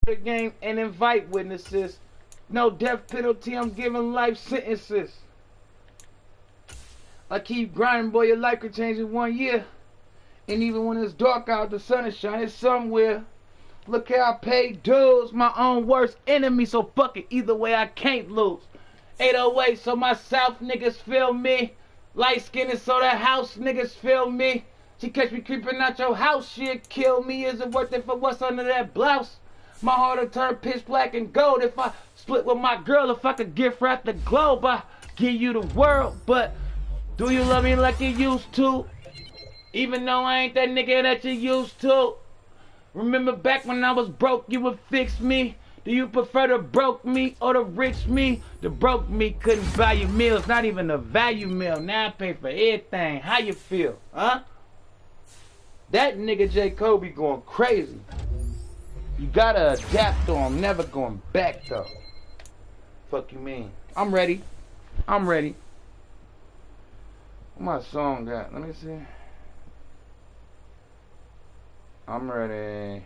the game and invite witnesses. No death penalty, I'm giving life sentences. I keep grinding, boy, your life could change in 1 year. And even when it's dark out, the sun is shining somewhere. Look how I paid dues, my own worst enemy, so fuck it, either way I can't lose. 808, so my South niggas feel me. Light skinned, so the house niggas feel me. She catch me creeping out your house, she'll kill me. Is it worth it for what's under that blouse? My heart will turn pitch black and gold if I split with my girl. If I could gift wrap the globe, I give you the world. But do you love me like you used to? Even though I ain't that nigga that you used to. Remember back when I was broke, you would fix me. Do you prefer the broke me or the rich me? The broke me couldn't buy you meals, not even a value meal. Now I pay for everything. How you feel, huh? That nigga J. Cole be going crazy. You gotta adapt to him, never going back though. Fuck you mean? I'm ready. I'm ready. What my song got? Let me see. I'm ready.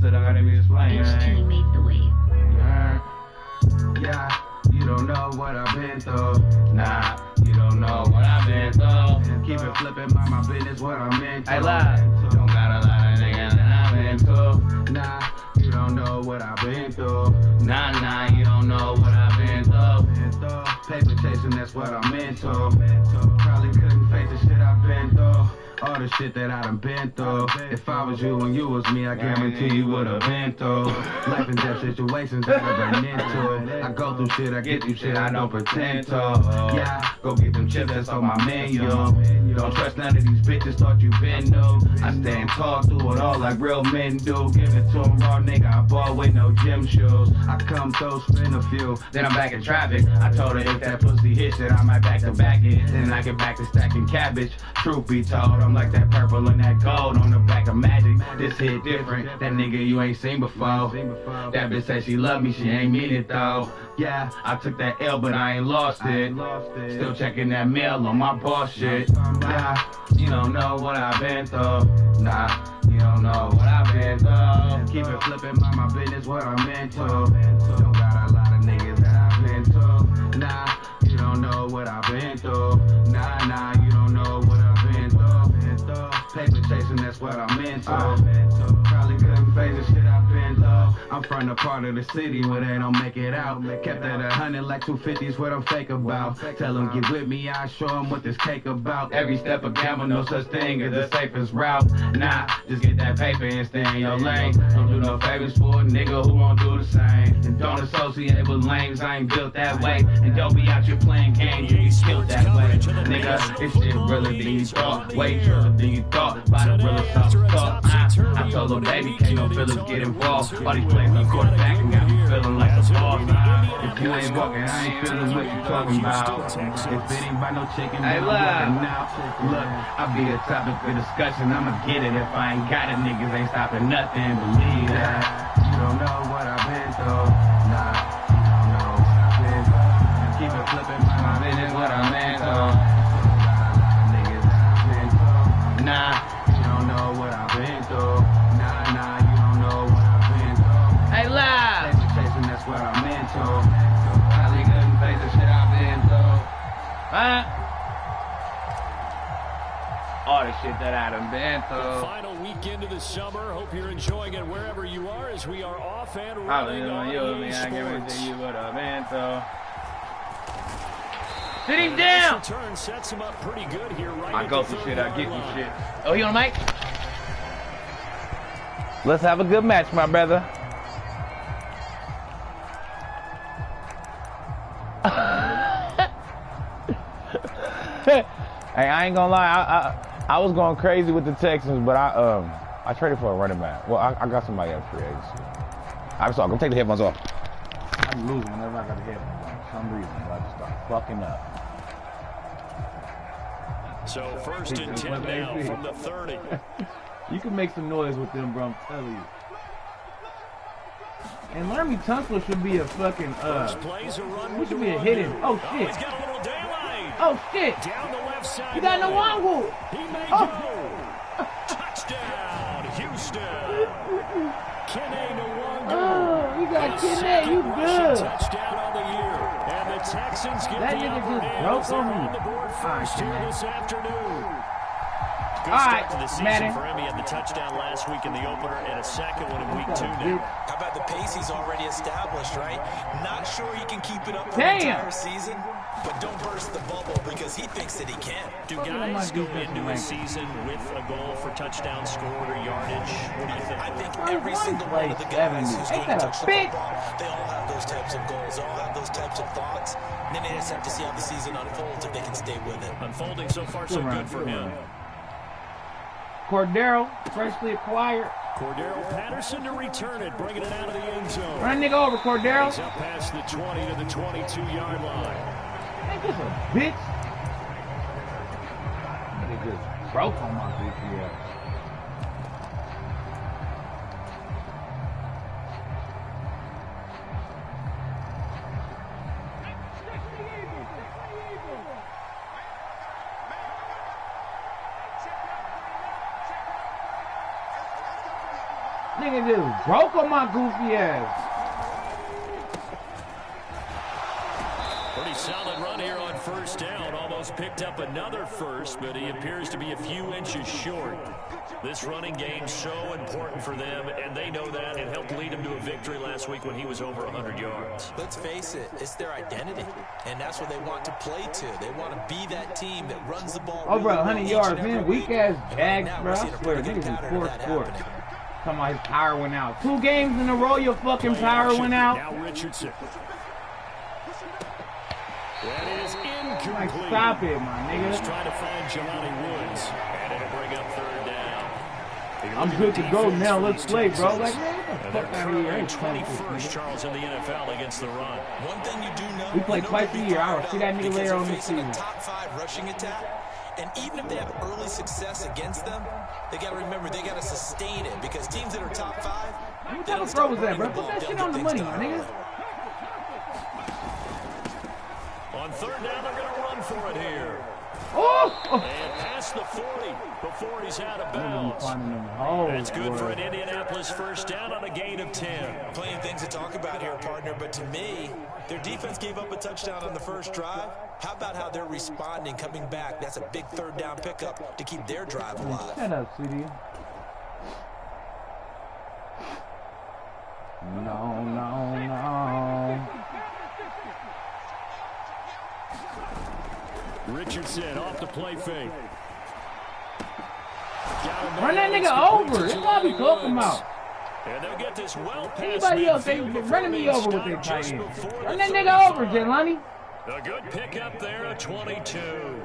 I gotta be explained. HT made the wave. Yeah, you don't know what I've been through. Nah, you don't know what I've been through. Keep it flipping, mind my business, what I'm into. I lie. Don't got a lot of niggas that I've been through. Nah, you don't know what I've been through. Nah, you don't know what I've been through. Paper chasing, that's what I'm into. Probably couldn't face the shit I've been through. All the shit that I done been through. If I was you and you was me, I guarantee you would have been through life and death situations that I've been into. I go through shit, I get through shit, I don't pretend to. Yeah, go get them chips that's on my menu. Don't trust none of these bitches, thought you been new. I stand tall through it all like real men do. Give it to them raw, nigga, I ball with no gym shoes. I come through, spin a few, then I'm back in traffic. I told her if that pussy hits it, I might back to back it. Then I get back to stacking cabbage. Truth be told, I'm like that purple and that gold on the back of Magic. This hit different, that nigga you ain't seen before. That bitch said she love me, she ain't mean it though. Yeah, I took that L but I ain't lost it. Still checking that mail on my boss shit. Yeah, you don't know what I've been through. Nah, you don't know what I've been through. Keep it flipping, mind my business, what I'm into. Don't got a lot of niggas that I've been to. Nah, you don't know what I've been through. Nah, you don't know what I've been through. Paper chasing, that's what I'm into. Probably couldn't face the shit I've been through. I'm from the part of the city where they don't make it out. Kept at 100 like 250's what I'm fake about. Tell them get with me, I show them what this cake about. Every step a gamble, no such thing as the safest route. Nah, just get that paper and stay in your lane. Don't do no favors for a nigga who won't do the same. And don't associate with lames, I ain't built that way. And don't be out here playing games, you get killed that way. Nigga, this shit realer than you thought. Way truer than you thought. By the realest self-talk. I told her baby, can't no feelings get involved. All these plays on quarterback and got me feeling like a boss. If you ain't walking, I ain't feeling what you talking about. If it ain't by no chicken, then I'm walking out. Look, I'll be a topic for discussion. I'ma get it if I ain't got it. Niggas ain't stopping nothing. Believe that. You don't know what I've been through. Nah, you don't know what I've been through. Keep it flipping, my business, what I'm into. Nah, you don't know what I've been through. Nah, you don't know what I've been through. Hey, live. Chasing, that's what I'm into. Probably couldn't face the shit I've been through. All the shit that I done been The through. final weekend of the summer. Hope you're enjoying it wherever you are as we are off and running on I sports. guarantee you what I've been through. Sit him And down. this return sets him up pretty good here. Right I at go the through shit, I 30-yard get you line. shit. Oh, you on the mic? Let's have a good match, my brother. Hey, I ain't gonna lie, I was going crazy with the Texans, but I traded for a running back. Well, I got somebody else free agency. I'm sorry, go take the headphones off. I'm losing whenever I got the headphones on. For some reason, I just start fucking up. So 1st and 10 now from the 30. You can make some noise with them, bro. I'm telling you. And Laramie Tunsil should be a fucking he should be a hidden. Oh shit. He's got a little daylight. Oh shit. Down the left side. You got no Wangu. He may go. Touchdown, Houston. Kene Nwangu. Oh, you got Kene. You good. Touchdown on the year. And the Texans get that the nigga upper just hand broke as they're on me. on the board first here this afternoon. Good All start right, to the season Madden. for him. He had the touchdown last week in the opener and a second one in week 2 now. How about the pace he's already established, right? Not sure he can keep it up for Damn. the entire season, but don't burst the bubble because he thinks that he can. Do guys go into a season with a goal for touchdown scored or yardage? What do you think? I think every single one of the guys who's going to touch the big football, they all have those types of goals. They all have those types of thoughts. And then they just have to see how the season unfolds if they can stay with it. Unfolding so far so good for him. Cordero, freshly acquired. Cordero Patterson to return it, bringing it out of the end zone. Run nigga over, Cordero. He's up past the 20 to the 22-yard line. Ain't this a bitch? Nigga just broke on my VPS. Nigga just broke on my goofy ass. Pretty solid run here on first down. Almost picked up another first, but he appears to be a few inches short. This running game so important for them, and they know that. It helped lead him to a victory last week when he was over 100 yards. Let's face it, it's their identity, and that's what they want to play to. They want to be that team that runs the ball. Over 100 yards, man. man. Weak ass Jags, bro. I swear, niggas in fourth quarter. Talking about his power went out. 2 games in a row, your fucking power went out. Now Richardson. That is incomplete. Like, stop it, my nigga. He's trying to find Jelani Woods, and it'll bring up third down. I'm good to go now. Let's play, bro. Like, man, And get the they're fuck out of here. I currently ain't playing this, 21st, nigga. Charles, in the NFL against the run. One thing you do know, We play twice a year. I'll see that nigga later on the facing season. a top 5 rushing attack, and even if they have early success against them, they got to remember they got to sustain it because teams that are top 5, What type of throw was that, bro? Put that shit on the money, my nigga. On third down, they're going to run for it here. Oh! And past the 40 before he's out of bounds. That's good for an Indianapolis first down on a gain of 10. Plenty of things to talk about here, partner, but to me, their defense gave up a touchdown on the first drive. How about how they're responding, coming back? That's a big third down pickup to keep their drive alive. Shut up, CD. No, no, no. Richardson off the play fake. Run that nigga over. That's what I be talking about. And they'll get this well past Anybody else, they running me over with their tight end. Run that nigga over, Jelani. A good pickup there, a 22.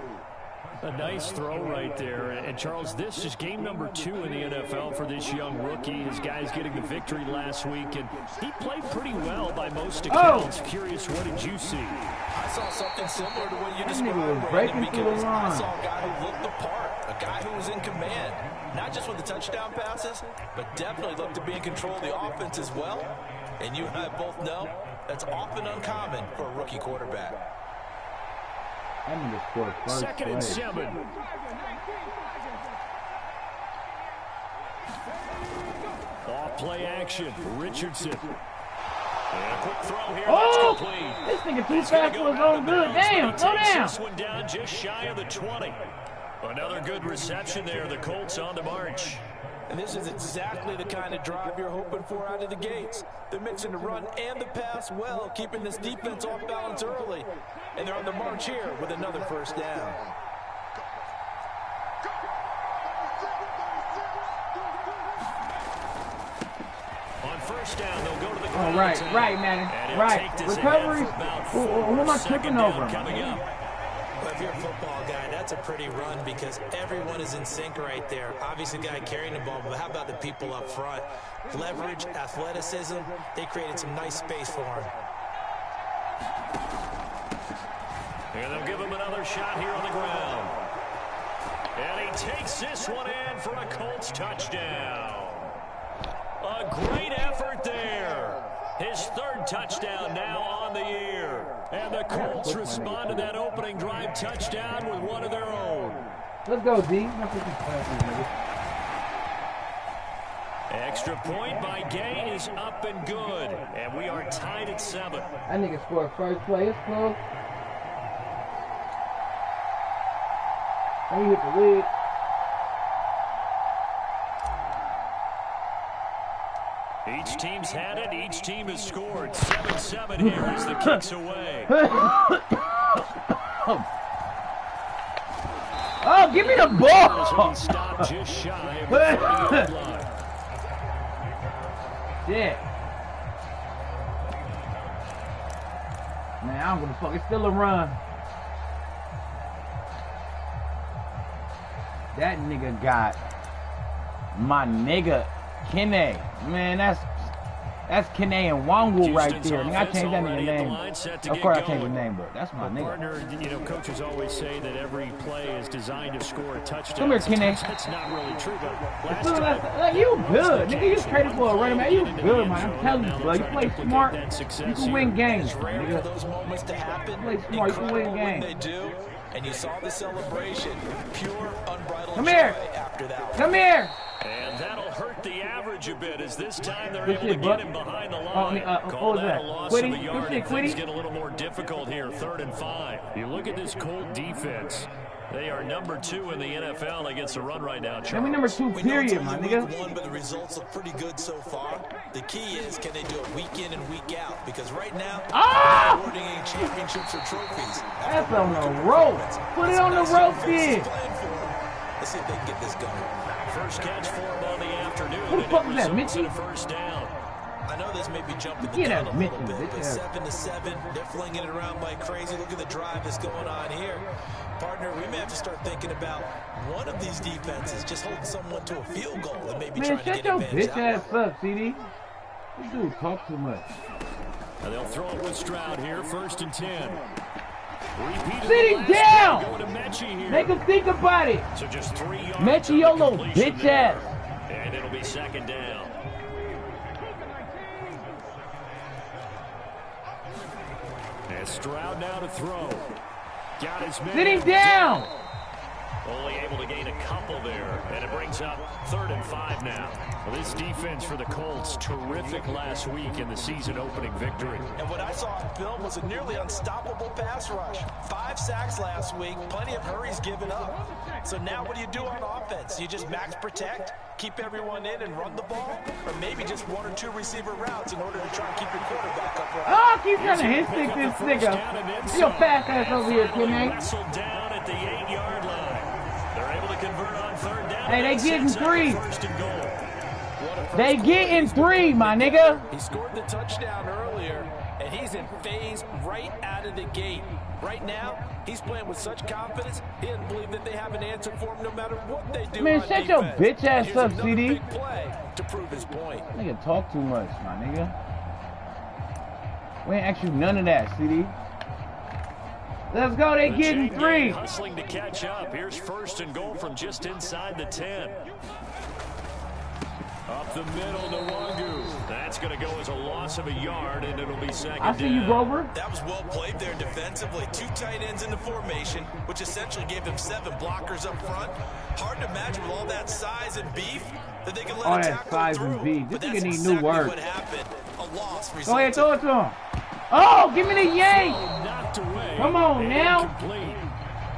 A nice throw right there. And Charles, this is game number 2 in the NFL for this young rookie. His guys getting the victory last week, and he played pretty well by most accounts. Curious, what did you see? I saw something similar to what you That nigga was described, breaking Brandon, through the because I line. saw a guy who looked the part, a guy who was in command, not just with the touchdown passes, but definitely looked to be in control of the offense as well. And you and I both know that's often uncommon for a rookie quarterback. That nigga scored first. Second and 7. Off play action, Richardson. And a quick throw here, that's complete. This nigga too fast for his own good. Damn, slow down. This one down just shy of the 20. Another good reception there. The Colts on the march. And this is exactly the kind of drive you're hoping for out of the gates. They're mixing the run and the pass well, keeping this defense off balance early. And they're on the march here with another first down. On first down, they'll go to the ground. Oh, right, man. Right. Recovery. Who am I tripping over? Coming up. Well, if you're a football guy, that's a pretty run because everyone is in sync right there. Obviously, the guy carrying the ball, but how about the people up front? Leverage, athleticism, they created some nice space for him. And they'll give him another shot here on the ground. And he takes this one in for a Colts touchdown. A great effort there. His third touchdown now on the year. And the Colts respond to that opening drive touchdown with one of their own. Let's go, D. Extra point by Gay is up and good. And we are tied at 7. That nigga scored first play. It's close. And he hit the lid. Each team's had it. Each team has scored. 7-7 here as the kick's away. Oh, give me the ball! Stop just shy of the 30-yard line. Yeah. Man, I don't give a fuck. It's still a run. That nigga got my nigga Kene. Man, that's Kene and Wangu right there. Nigga, I changed that nigga name. Of course I changed the name, but that's my nigga. Partner, you know, coaches always say that every play is designed to score a touchdown. Come here, Kene. That's not really true, but like, you good. Nigga, you traded for a running man. You good, man. I'm telling you, bro. You play smart, you can win games, nigga. Those moments to happen. You play smart, you can win games. They do. And you saw the celebration. Pure, unbridled Come here. joy after that. Come here. And that'll hurt the average a bit as this time they're Good able shit, to Buck. get him behind the line. What was that? A loss Quitty? of a Good yard shit, and things Quitty? get a little more difficult here, 3rd and 5. You look at this Colt defense. They are number 2 in the NFL against the run right now, Charles. And we number 2, period, my nigga. Week 1, but the results look pretty good so far. The key is, can they do it week in and week out? Because right now, they're awarding any championships or trophies. That's on the rope. Put it on the rope, kid. Let's see if they can get this going. First catch for him on the afternoon. Who the fuck is that, Mitchell? Mitchie? First down. I know this may be jumping the Get gun out, a little Mitchell, bit, but bitch. 7-7, they're flinging it around like crazy. Look at the drive that's going on here. Partner, we may have to start thinking about one of these defenses just holding someone to a field goal and maybe Man, trying to shut get your advantage bitch that ass up, CD. This dude talk too much. And they'll throw it with Stroud here, 1st and 10. Sit him down! Going to Mechie here. Make him think about it. So just 3 yards. Mechie, your little completion bitch there. ass. And it'll be 2nd down. And Stroud now to throw. Got his man. Sit him down! Only able to gain a couple there, and it brings up 3rd and 5 now. Well, this defense for the Colts, terrific last week in the season-opening victory. And what I saw on film was a nearly unstoppable pass rush. 5 sacks last week, plenty of hurries given up. So now what do you do on offense? You just max protect, keep everyone in and run the ball? Or maybe just 1 or 2 receiver routes in order to try and keep your quarterback upright? Oh, keep trying to hit stick this nigga. Your fast ass over here, Kid. Wrestled down at the 8-yard line. They're able to convert on 3rd down. Hey, they getting 3. 1st and goal. They getting 3, my nigga. He scored the touchdown earlier, and he's in phase right out of the gate. Right now, he's playing with such confidence, he doesn't believe that they have an answer for him no matter what they do. Man, on shut your defense. bitch ass Here's up, another CD. big play to prove his point. Nigga talk too much, my nigga. We ain't ask you none of that, CD. Let's go, they getting 3. Hustling to catch up. Here's 1st and goal from just inside the 10. Up the middle to Wangu. That's going to go as a loss of a yard, and it'll be 2nd down. I see you, Grover. That was well played there defensively. 2 tight ends in the formation, which essentially gave him 7 blockers up front. Hard to imagine with all that size and beef that they can let a tackle size through. and beef. This But nigga that's need exactly new words. what happened. A loss Go ahead, resulted. throw it to him. Oh, give me the yank. Knocked away. Come on and now. incomplete.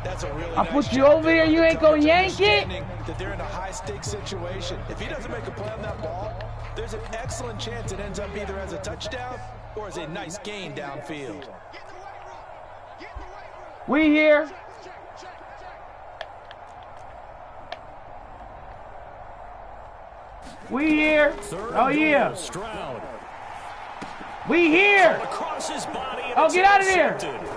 That's a really I nice put you job over here, you ain't gonna yank it? That they're in a high-stakes situation. If he doesn't make a play on that ball, there's an excellent chance it ends up either as a touchdown or as a nice gain downfield. We here. We here. 3rd Oh and yeah. goal, Stroud. We here. Across his body. And Oh, it's get out of there. intercepted.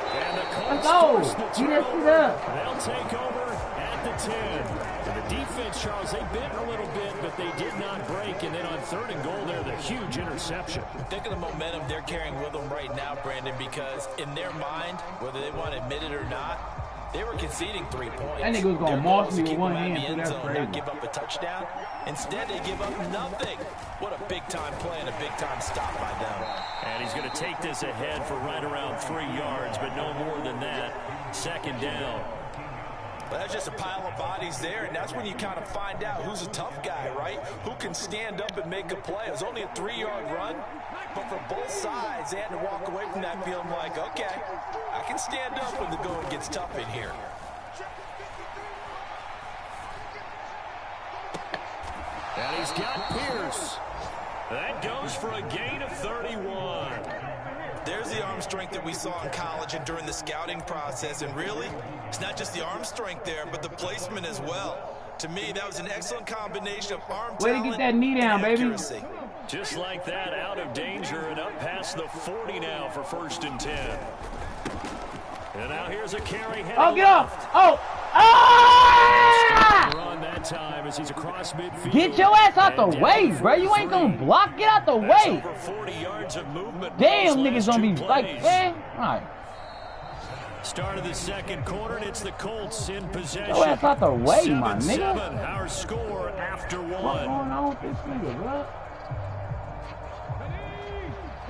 And the Let's Colts go. force the Get that shit turnover. up. They'll take over at the 10. And the defense, Charles, they bent a little bit, but they did not break. And then on 3rd and goal there, the huge interception. Think of the momentum they're carrying with them right now, Brandon, because in their mind, whether they want to admit it or not, They were conceding 3 points. That nigga was gonna moss me with one hand, so that's crazy. Not give up a touchdown. Instead, they give up nothing. What a big-time play and a big-time stop by them. And he's going to take this ahead for right around 3 yards, but no more than that. Second down. Well, that's just a pile of bodies there, and that's when you kind of find out who's a tough guy, right? Who can stand up and make a play. It was only a 3-yard run, but for both sides, they had to walk away from that feeling like, okay, I can stand up when the going gets tough in here. And he's got Pierce. That goes for a gain of 31. There's the arm strength that we saw in college and during the scouting process. And really, it's not just the arm strength there, but the placement as well. To me, that was an excellent combination of arm talent. Way to get that knee down, baby. Accuracy. Just like that, out of danger and up past the 40 now for 1st and 10. And now here's a carry. Oh, get off! Oh! Ah! Run that time as he's across midfield. Get your ass out the way, bro. You ain't gonna block. Get out the way. Over 40 yards of movement. Damn, niggas gonna be like, man. All right. Start of the second quarter, and it's the Colts in possession. Your ass out the way, my nigga. 7-7, our score after 1. What's going on with this nigga, bro?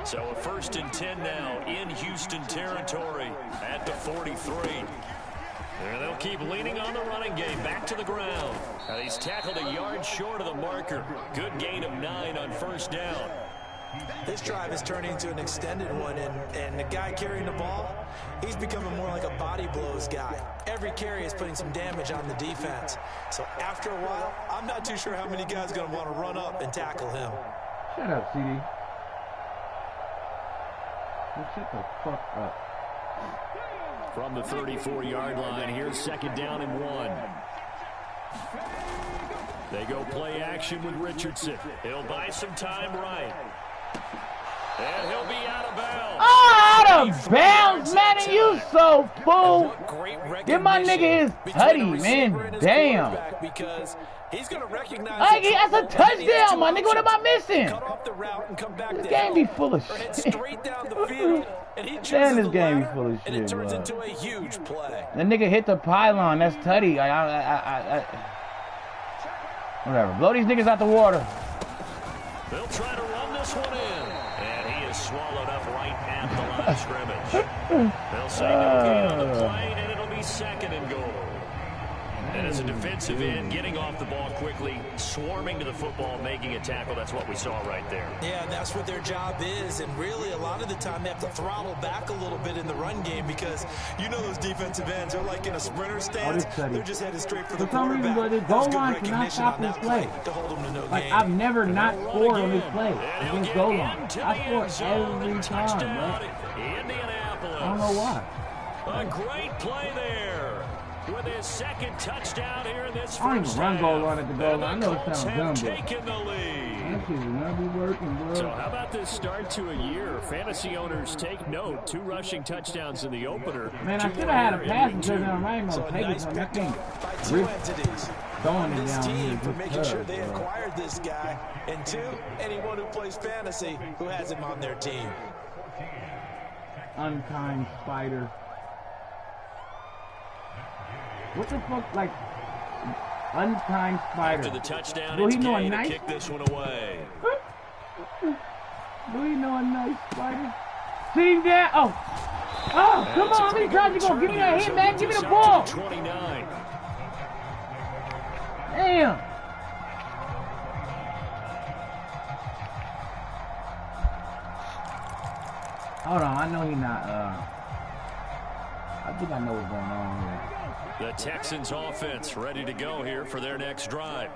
So a 1st and 10 now in Houston territory at the 43. And they'll keep leaning on the running game. Back to the ground. And he's tackled a yard short of the marker. Good gain of 9 on 1st down. This drive is turning into an extended one, and the guy carrying the ball, he's becoming more like a body blows guy. Every carry is putting some damage on the defense. So after a while, I'm not too sure how many guys are going to want to run up and tackle him. Shut up, CD. Shut the fuck up. From the 34-yard line, here's 2nd down and 1. They go play action with Richardson. He'll buy some time right. And he'll be out of bounds. Oh, out of bounds, man. And you so fool. Give my nigga his tutty, man. Damn. Because he's going to recognize that's a touchdown, my nigga. What am I missing? Cut off the route and come back This to game be full of shit. straight down the field, and he Damn, this the game be ladder, full of and shit, it turns bro. into a huge play. The nigga hit the pylon. That's tutty. Whatever. Blow these niggas out the water. They'll try to run this one in. And he is swallowed up right at the line of scrimmage. They'll say no gain on the play, and it'll be 2nd and goal. And as a defensive end, getting off the ball quickly, swarming to the football, making a tackle, that's what we saw right there. Yeah, and that's what their job is. And really, a lot of the time, they have to throttle back a little bit in the run game because you know those defensive ends are like in a sprinter stance. They're just headed straight for the quarterback. The goal line cannot stop this play. To hold them to no Like, gain. I've never not scored on this play against goal line. I score every time, bro. Indianapolis. I don't know why. A great play there. With his 2nd touchdown here in this I don't first even run half. goal line at the goal line. I know it Colts sounds have dumb, but taken the lead. that shit will not be working, bro. So how about this start to a year? Fantasy owners take note. 2 rushing touchdowns in the opener. Man, I 2 should have had a more passing here in touchdown. I ain't So gonna a take nice it from that thing. pickup by 2 Rip. entities. Throwing it This down team here for just making sure cuz, they bro. acquired this guy, and 2, anyone who plays fantasy who has him on their team. Unkind spider. What the fuck, like, unkind spider? After the touchdown, Do it's he know a Gay to nice? kick this one away. Do you know a nice spider? See him there? Oh, come on, how many times you gonna give me that hit, man? Give me the ball. 29. Damn. Hold on, I know he not, I think I know what's going on here. The Texans offense ready to go here for their next drive.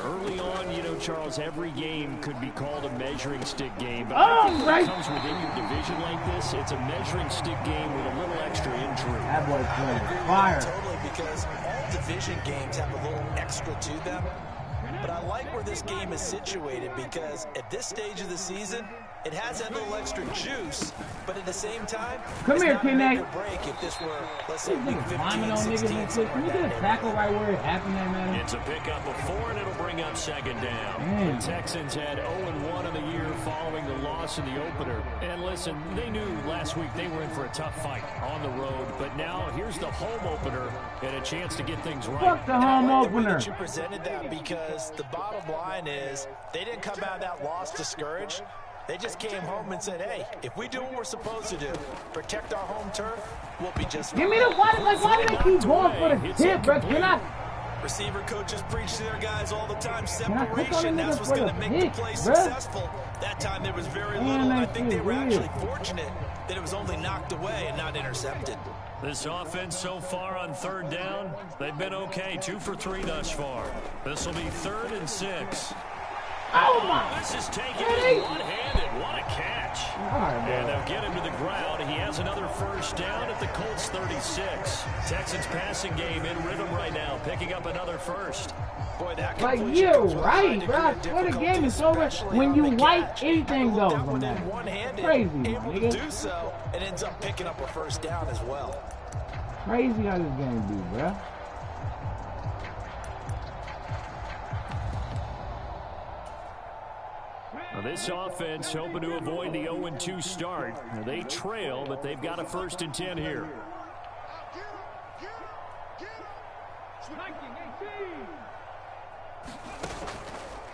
Early on, you know, Charles, every game could be called a measuring stick game. But I think when it comes within your division like this, it's a measuring stick game with a little extra intrigue. That boy's playing fire. Totally, because all division games have a little extra to them. But I like where this game is situated because at this stage of the season, it has that little extra juice, but at the same time, come here, Kenneth. If this were, let's say, week 15 and 16, can you get a tackle right where it happened, man? It's a pickup of 4, and it'll bring up second down. The Texans had 0-1 in the year following the loss in the opener. And listen, they knew last week they were in for a tough fight on the road, but now here's the home opener and a chance to get things right. Fuck the home opener. You presented that because the bottom line is they didn't come out of that loss discouraged. They just came home and said, hey, if we do what we're supposed to do, protect our home turf, we'll be just fine. Give me the why do they keep going for the tip, bro? Can I? Receiver coaches preach to their guys all the time. Separation, that's what's going to make the play successful. That time there was very little. I think they were actually fortunate that it was only knocked away and not intercepted. This offense so far on third down, they've been okay. 2 for 3 thus far. This will be 3rd and 6. Oh my! This is taken in one-handed. What a catch. Right, and they'll get him to the ground. He has another first down at the Colts 36. Texans passing game in rhythm right now, picking up another first. Boy, that like you're right, bro. What the game is over when you wipe anything goes from that. Crazy, able to do so, and ends up picking up a first down as well. Crazy how this game be, bro. This offense hoping to avoid the 0-2 start. They trail, but they've got a 1st and 10 here.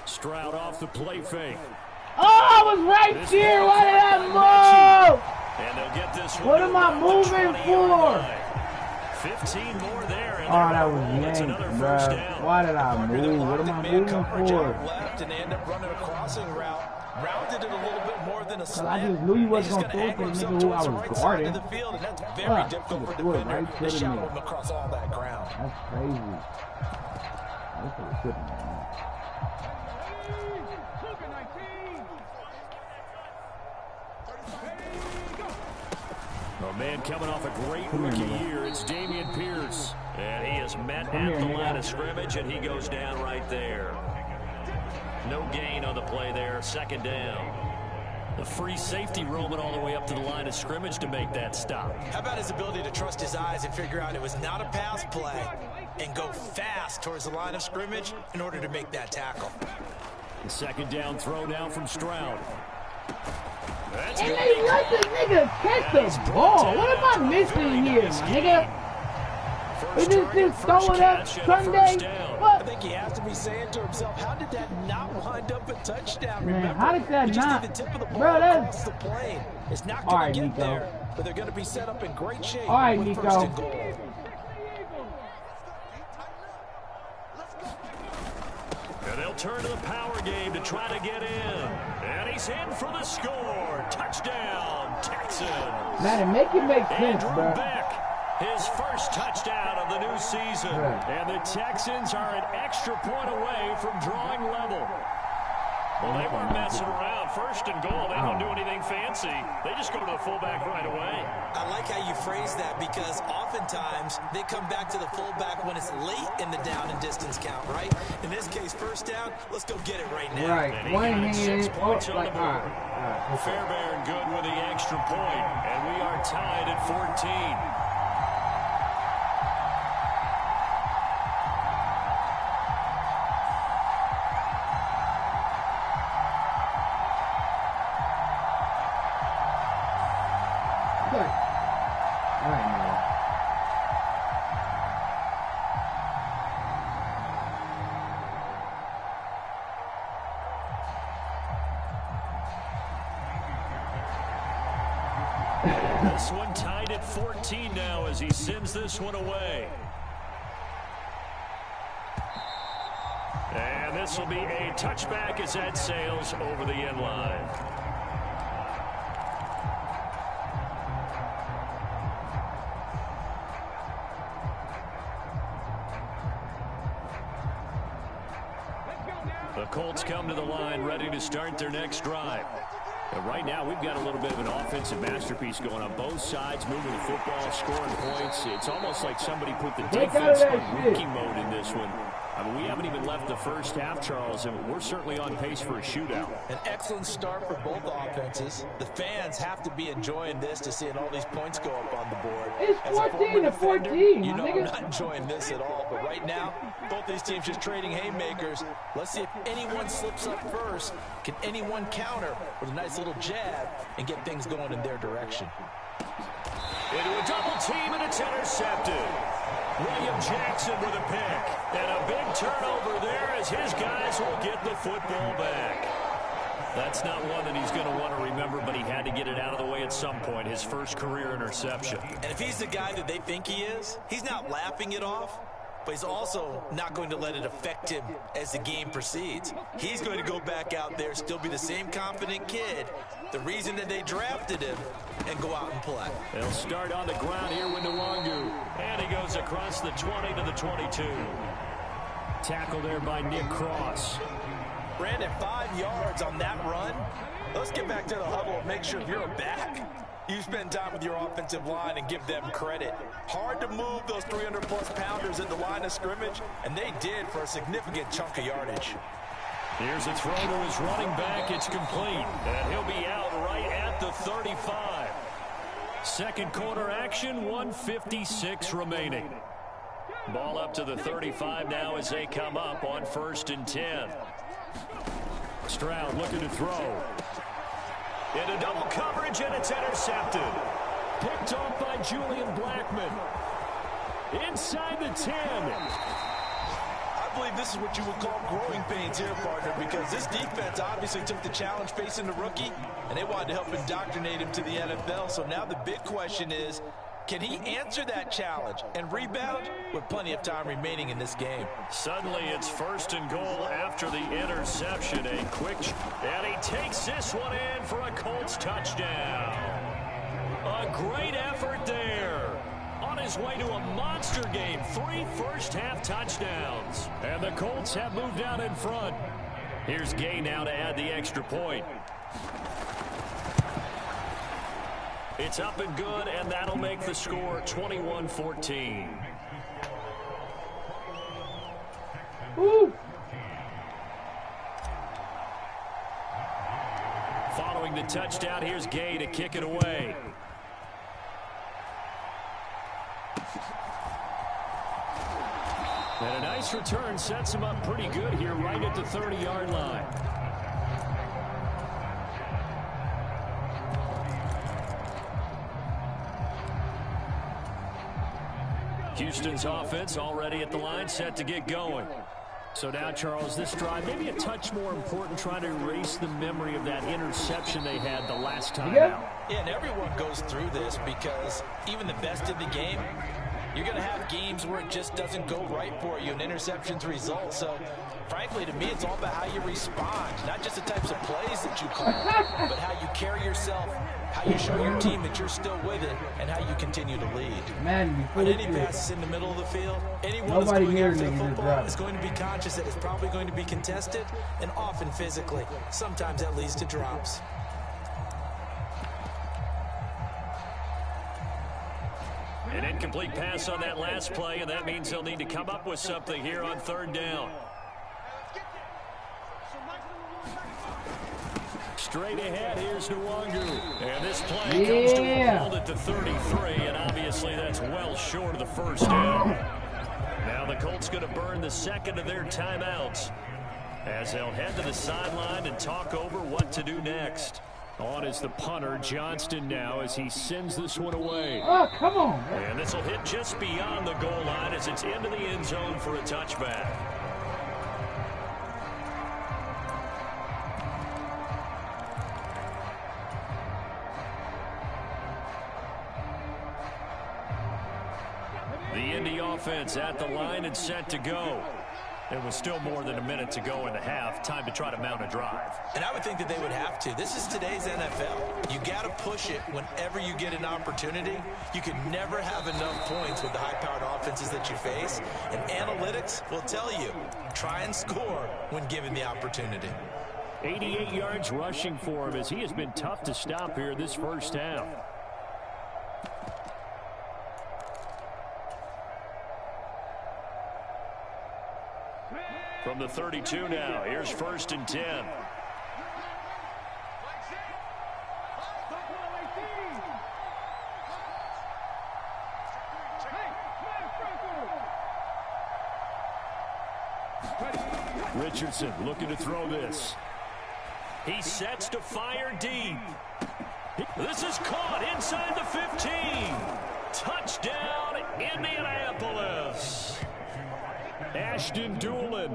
Stroud off the play fake. Oh, I was right here. Why did I move? And they'll get this what am I moving for? 15 more there. Oh, that was yanked, bro. Why did I move? What am I moving for? Left and end up running a crossing route. Rounded it a little bit more than a slant. I just knew you wasn't going to throw it to the nigga who I was guarding. And that's very difficult for a defender to shadow him across all that ground. That's crazy. That's what it should be, man. A man coming off a great rookie year. It's Dameon Pierce. And he is met at the line of scrimmage, and he goes down right there. No gain on the play there. 2nd down. The free safety roaming all the way up to the line of scrimmage to make that stop. How about his ability to trust his eyes and figure out it was not a pass play and go fast towards the line of scrimmage in order to make that tackle. The 2nd down throw now from Stroud. That's and they let the nigga catch the ball. What am I missing here, my nigga? He just throw it up Sunday. What? I think he has to be saying to himself, how did that not wind up a touchdown? Man, remember, how did that not? The tip of the ball bro, across the plane. It's not going to get Nico. there, but they're going to be set up in great shape. All right, with Nico. 1st and goal. And they'll turn to the power game to try to get in. And he's in for the score. Touchdown, Texans. Man, make it make sense, Andrew bro. Beck, his first touchdown of the new season. Right. And the Texans are an extra point away from drawing level. Well, they weren't messing around. 1st and goal, they don't do anything fancy. They just go to the fullback right away. I like how you phrase that because oftentimes they come back to the fullback when it's late in the down and distance count, right? In this case, 1st down, let's go get it right now. Right, one hand, 6 points on like, the board. Fairbairn good with the extra point, and we are tied at 14. This one tied at 14 now as he sends this one away. And this will be a touchback as that sails over the end line. The Colts come to the line ready to start their next drive. But right now, we've got a little bit of an offensive masterpiece going on both sides, moving the football, scoring points. It's almost like somebody put the defense on rookie mode in this one. I mean, we haven't even left the first half, Charles, and we're certainly on pace for a shootout. An excellent start for both offenses. The fans have to be enjoying this to seeing all these points go up on the board. It's 14-14, you know, my I'm nigga. not enjoying this at all. But right now, both these teams just trading haymakers. Let's see if anyone slips up first. Can anyone counter with a nice little jab and get things going in their direction? Into a double team, and it's intercepted. William Jackson with a pick. And a big turnover there as his guys will get the football back. That's not one that he's going to want to remember, but he had to get it out of the way at some point, his first career interception. And if he's the guy that they think he is, he's not laughing it off, but he's also not going to let it affect him as the game proceeds. He's going to go back out there, still be the same confident kid, the reason that they drafted him, and go out and play. They'll start on the ground here with Nwangu. And he goes across the 20 to the 22. Tackle there by Nick Cross. Brandon, 5 yards on that run. Let's get back to the huddle and make sure if you're a back, you spend time with your offensive line and give them credit. Hard to move those 300-plus pounders at the line of scrimmage, and they did for a significant chunk of yardage. Here's a throw to his running back. It's complete, and he'll be out right at the 35. Second quarter action, 1:56 remaining. Ball up to the 35 now as they come up on 1st and 10. Stroud looking to throw. Into double coverage, and it's intercepted. Picked off by Julian Blackman. Inside the 10. I believe this is what you would call growing pains here, partner, because this defense obviously took the challenge facing the rookie, and they wanted to help indoctrinate him to the NFL. So now the big question is, can he answer that challenge and rebound with plenty of time remaining in this game? Suddenly it's 1st and goal after the interception. A quick, and he takes this one in for a Colts touchdown. A great effort there. On his way to a monster game, 3 first-half touchdowns. And the Colts have moved out in front. Here's Gay now to add the extra point. It's up and good, and that'll make the score 21-14. Woo! Following the touchdown, here's Gay to kick it away. And a nice return sets him up pretty good here right at the 30-yard line. Houston's offense already at the line, set to get going. So now, Charles, this drive maybe a touch more important, trying to erase the memory of that interception they had the last time out. Yeah, and everyone goes through this because even the best in the game, you're going to have games where it just doesn't go right for you and interceptions result. So, frankly, to me, it's all about how you respond, not just the types of plays that you call, but how you carry yourself, how you show your team that you're still with it, and how you continue to lead. Man, On any passes in the middle of the field, anyone that's going after the football is going to be conscious that it's probably going to be contested, and often physically. Sometimes that leads to drops. An incomplete pass on that last play, and that means they'll need to come up with something here on 3rd down. Straight ahead, here's Nwangu. And this play comes to a hold at the 33, and obviously that's well short of the 1st down. Now the Colts going to burn the 2nd of their timeouts as they'll head to the sideline and talk over what to do next. On is the punter, Johnston, now as he sends this one away. Oh, come on. And this will hit just beyond the goal line as it's into the end zone for a touchback. The Indy offense at the line and set to go. There was still more than a minute to go in the half. Time to try to mount a drive. And I would think that they would have to. This is today's NFL. You got to push it whenever you get an opportunity. You can never have enough points with the high-powered offenses that you face. And analytics will tell you, try and score when given the opportunity. 88 yards rushing for him as he has been tough to stop here this 1st half. From the 32 now, here's 1st and 10. Richardson looking to throw this. He sets to fire deep. This is caught inside the 15. Touchdown, Indianapolis. Ashton Doolin,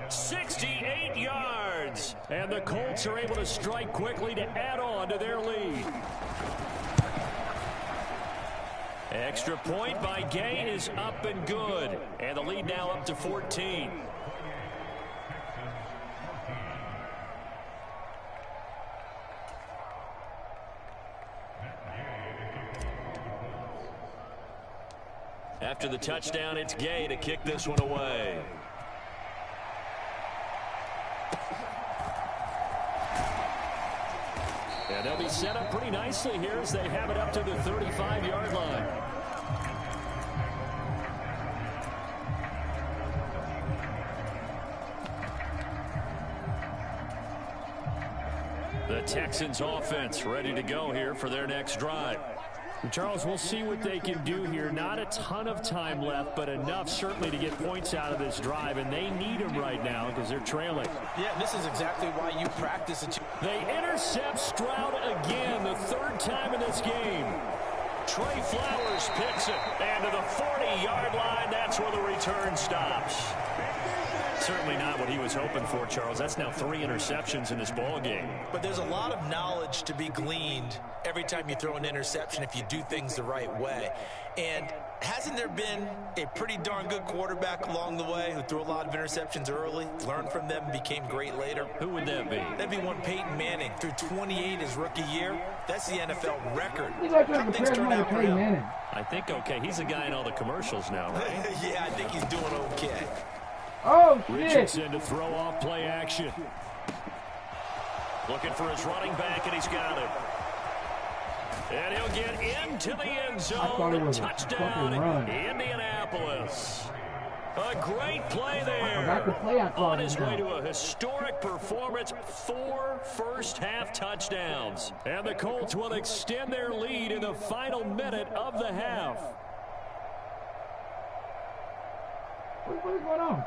68 yards. And the Colts are able to strike quickly to add on to their lead. Extra point by Gay is up and good. And the lead now up to 14. After the touchdown, it's Gay to kick this one away. And they'll be set up pretty nicely here as they have it up to the 35-yard line. The Texans offense ready to go here for their next drive. Charles, we'll see what they can do here. Not a ton of time left, but enough certainly to get points out of this drive, and they need them right now because they're trailing. Yeah, this is exactly why you practice it. They intercept Stroud again, the 3rd time in this game. Trey Flowers picks it, and to the 40-yard line, that's where the return stops. Certainly not what he was hoping for, Charles. That's now 3 interceptions in this ball game. But there's a lot of knowledge to be gleaned every time you throw an interception if you do things the right way. And hasn't there been a pretty darn good quarterback along the way who threw a lot of interceptions early, learned from them, and became great later? Who would that be? That'd be one Peyton Manning. Threw 28 his rookie year. That's the NFL record. How things turn out for him? I think, okay, he's a guy in all the commercials now, right? Yeah, I think he's doing okay. Oh, shit. Richardson to throw off play action. Looking for his running back, and he's got it. And he'll get into the end zone. Touchdown, Indianapolis. A great play there. On his way to a historic performance, 4 first-half touchdowns. And the Colts will extend their lead in the final minute of the half. What is going on?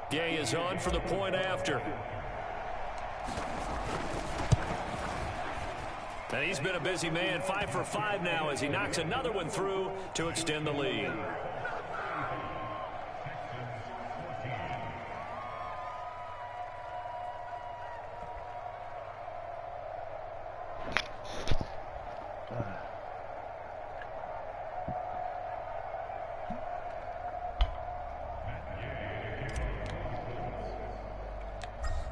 Gay is on for the point after. And he's been a busy man, 5 for 5 now as he knocks another one through to extend the lead.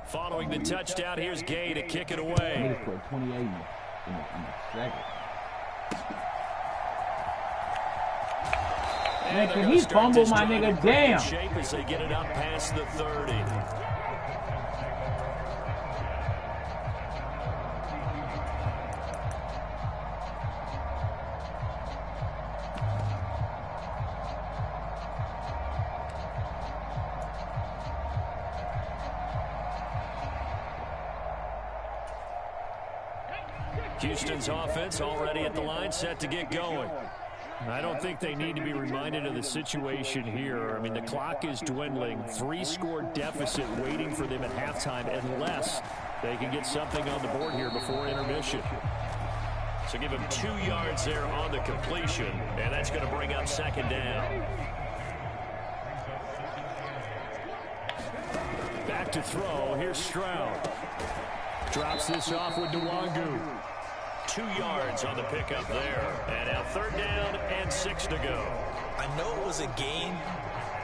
Following the touchdown, here's Gay to kick it away. 28 in the second. Man, can he fumble my nigga? Damn. Shape as they get it up past the 30. Houston's offense already at the line, set to get going. I don't think they need to be reminded of the situation here. I mean, the clock is dwindling. 3-score deficit waiting for them at halftime unless they can get something on the board here before intermission. So give him 2 yards there on the completion, and that's going to bring up 2nd down. Back to throw. Here's Stroud. Drops this off with Nwangu. 2 yards on the pickup there. And now 3rd down and 6 to go. I know it was a gain,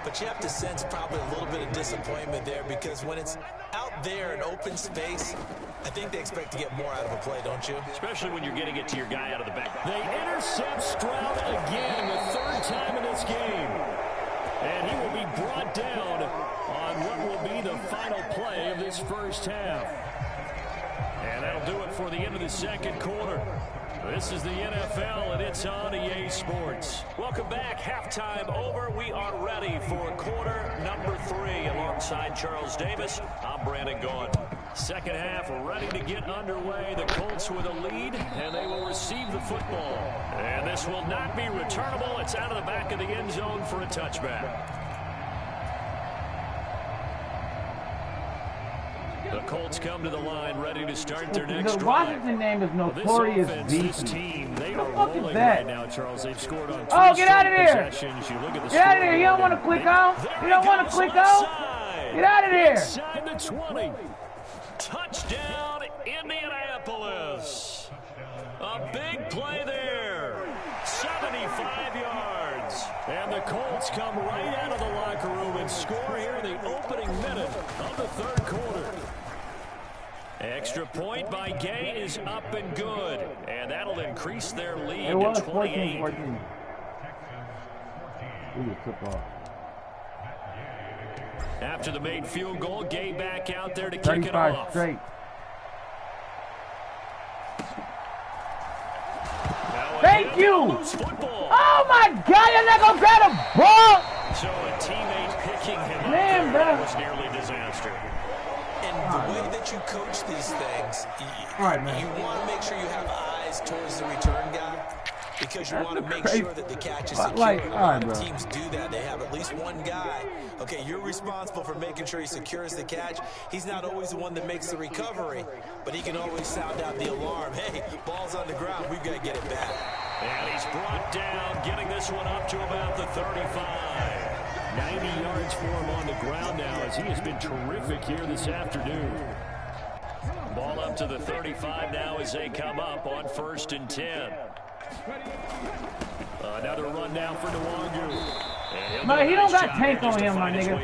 but you have to sense probably a little bit of disappointment there because when it's out there in open space, I think they expect to get more out of a play, don't you? Especially when you're getting it to your guy out of the back. They intercept Stroud again, the 3rd time in this game. And he will be brought down on what will be the final play of this first half. And that'll do it for the end of the 2nd quarter. This is the NFL, and it's on EA Sports. Welcome back. Halftime over. We are ready for quarter number 3. Alongside Charles Davis, I'm Brandon Gaudin. Second half ready to get underway. The Colts with a lead, and they will receive the football. And this will not be returnable. It's out of the back of the end zone for a touchback. The Colts come to the line, ready to start their next drive. The Washington name is Notorious This team, they are rolling right now, Charles. They've scored on 3 get out of there! You look at the get out of there! You don't want to click on? You don't want to click on? Get out of there! Inside the 20. Touchdown, Indianapolis. A big play there. 75 yards. And the Colts come right out of the locker room and score here in the opening minute of the third quarter. Extra point by Gay is up and good. And that'll increase their lead to 28. 14. After the made field goal, Gay back out there to kick it off. Straight. Thank you! Oh my God, you're not gonna grab a ball! So a teammate picking him up was nearly disaster. And the way that you coach these things, you want to make sure you have eyes towards the return guy, because you want to make sure that the catch is secure. A lot of teams do that. They have at least one guy. Okay, you're responsible for making sure he secures the catch. He's not always the one that makes the recovery, but he can always sound out the alarm. Hey, ball's on the ground. We've got to get it back. And he's brought down, getting this one up to about the 35. 90 yards for him on the ground now, as he has been terrific here this afternoon. Ball up to the 35 now as they come up on 1st and 10. Another run down for Nwangu. Man, he don't got tank on him, my nigga.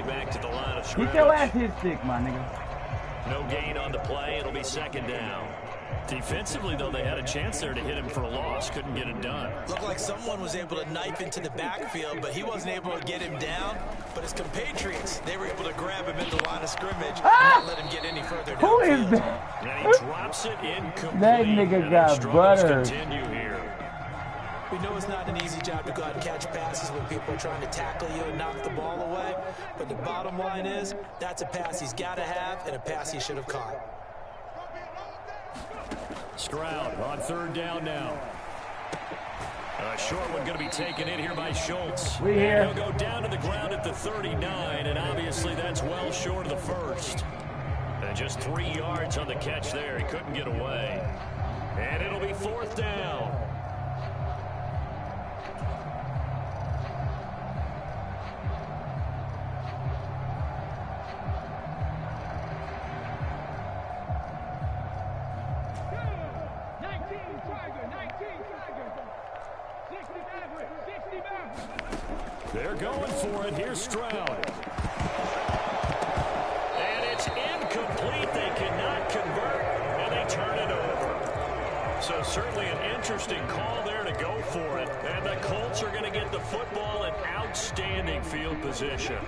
Get your ass hit stick, my nigga. No gain on the play. It'll be 2nd down. Defensively, though, they had a chance there to hit him for a loss. Couldn't get it done. Looked like someone was able to knife into the backfield, but he wasn't able to get him down. But his compatriots, they were able to grab him at the line of scrimmage and not let him get any further downfield. Who is that? And he drops it incomplete. That nigga got butter. Continue here. We know it's not an easy job to go out and catch passes when people are trying to tackle you and knock the ball away. But the bottom line is, that's a pass he's got to have and a pass he should have caught. Stroud on 3rd down now. A short one going to be taken in here by Schultz. We here. He'll go down to the ground at the 39, and obviously that's well short of the first. And just 3 yards on the catch there. He couldn't get away. And it'll be 4th down. They're going for it. Here's Stroud. And it's incomplete. They cannot convert, and they turn it over. So certainly an interesting call there to go for it. And the Colts are going to get the football in outstanding field position.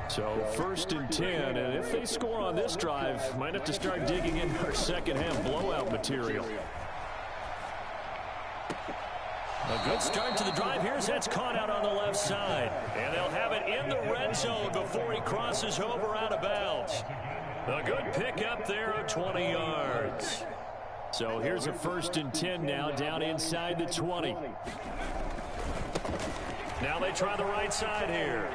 So 1st and 10, and if they score on this drive, might have to start digging in our second half blowout material. A good start to the drive. Here's that's caught out on the left side. And they'll have it in the red zone before he crosses over out of bounds. A good pickup there of 20 yards. So here's a 1st and 10 now, down inside the 20. Now they try the right side here.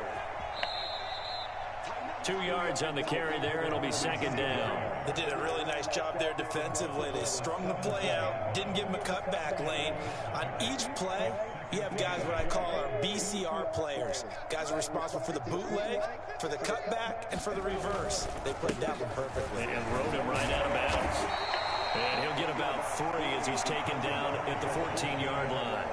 2 yards on the carry there. It'll be 2nd down. They did a really nice job there defensively. They strung the play out, didn't give him a cutback lane. On each play, you have guys what I call our BCR players. Guys are responsible for the bootleg, for the cutback, and for the reverse. They played that one perfectly. And rode him right out of bounds. And he'll get about 3 as he's taken down at the 14-yard line.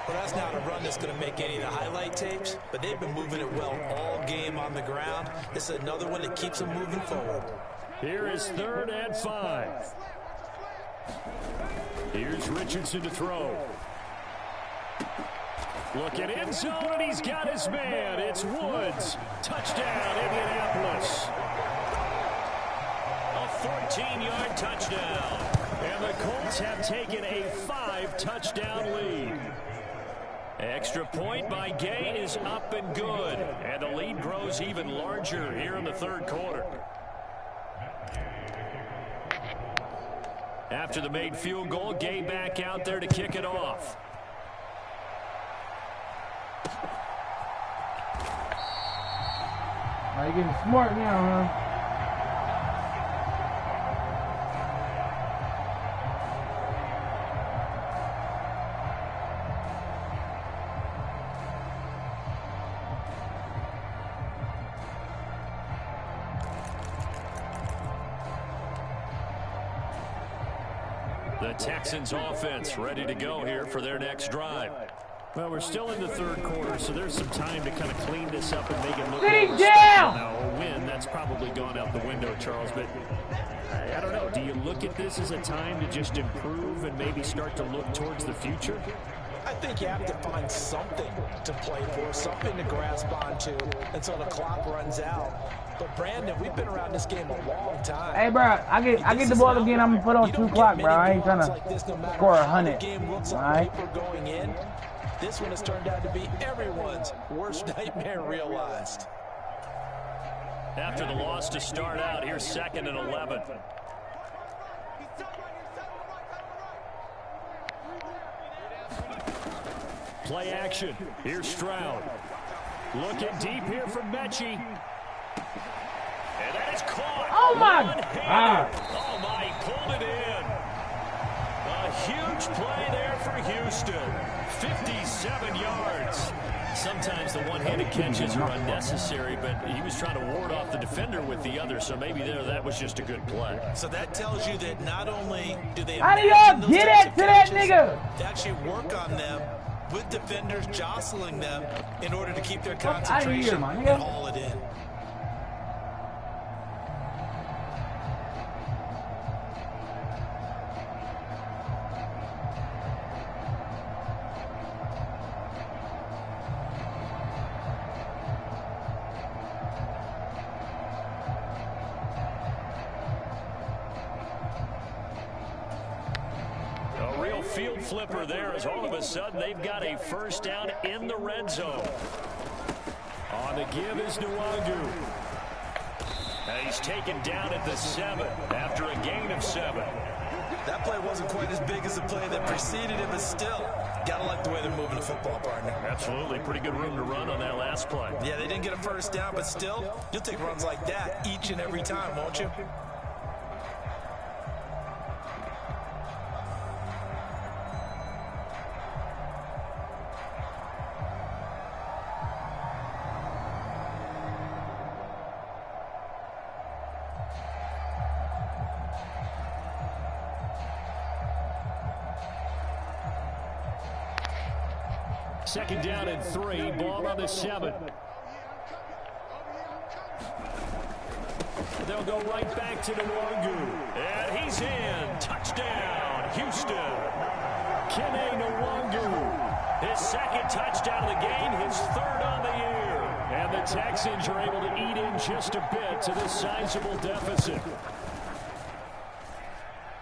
Well, that's not a run that's going to make any of the highlight tapes, but they've been moving it well all game on the ground. This is another one that keeps them moving forward. Here is 3rd and 5. Here's Richardson to throw. Looking end zone, and he's got his man. It's Woods. Touchdown, Indianapolis. A 14-yard touchdown. And the Colts have taken a 5-touchdown lead. Extra point by Gay is up and good. And the lead grows even larger here in the third quarter. After the made field goal, Gay back out there to kick it off. Are you getting smart now, huh? The Texans offense ready to go here for their next drive. Well, we're still in the third quarter, so there's some time to kind of clean this up and make it look Sitting more down! now. A win, that's probably gone out the window, Charles, but I don't know. Do you look at this as a time to just improve and maybe start to look towards the future? I think you have to find something to play for, something to grasp onto until the clock runs out. But Brandon, we've been around this game a long time. Hey, bro, I get the ball again. I'm gonna put on 2 o'clock, bro. I ain't trying to score 100. All right. Going in, this one has turned out to be everyone's worst nightmare realized. After the loss to start out, here's 2nd and 11. Play action. Here's Stroud. Looking deep here from Mechie. And that is caught. Oh, my God. Oh, my, he pulled it in. A huge play there for Houston. 57 yards. Sometimes the one-handed catches are unnecessary, but he was trying to ward off the defender with the other, so maybe that was just a good play. So that tells you that not only do they How do y'all get it to that nigga? to actually work on them with defenders jostling them in order to keep their concentration and haul it in. Field flipper there as all of a sudden they've got a first down in the red zone. On the give is Nwangu. He's taken down at the 7 after a gain of 7. That play wasn't quite as big as the play that preceded it, but still, gotta like the way they're moving the football, partner. Absolutely, pretty good room to run on that last play. Yeah, they didn't get a first down, but still, you'll take runs like that each and every time, won't you? Second down and 3, ball on the 7. They'll go right back to Nwangu. And he's in. Touchdown, Houston. Kene Nwangu. His 2nd touchdown of the game, his 3rd on the year. And the Texans are able to eat in just a bit to this sizable deficit.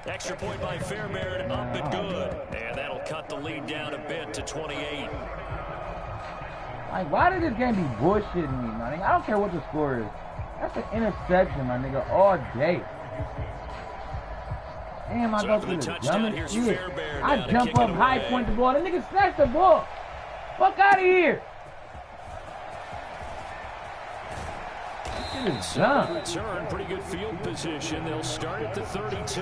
Extra point by Fairbairn, up and good. And that'll cut the lead down a bit to 28. Like, why did this game be bullshitting me, my nigga? I don't care what the score is. That's an interception, my nigga, all day. Damn, I go through the dumbest shit. I jump up high, point the ball. The nigga snatched the ball. Fuck out of here. This is dumb. Return, pretty good field position. They'll start at the 32.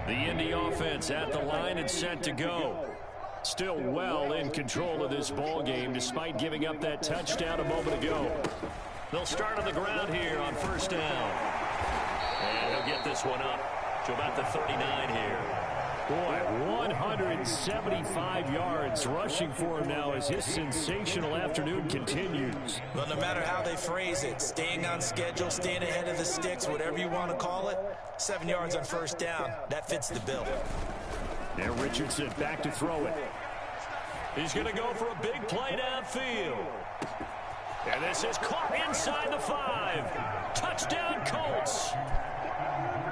The Indy offense at the line and set to go. Still well in control of this ball game despite giving up that touchdown a moment ago. They'll start on the ground here on first down. And they'll get this one up to about the 39 here. Boy, 175 yards rushing for him now as his sensational afternoon continues. Well, no matter how they phrase it, staying on schedule, staying ahead of the sticks, whatever you want to call it, 7 yards on first down, that fits the bill. Now Richardson back to throw it. He's going to go for a big play downfield. And this is caught inside the 5. Touchdown Colts.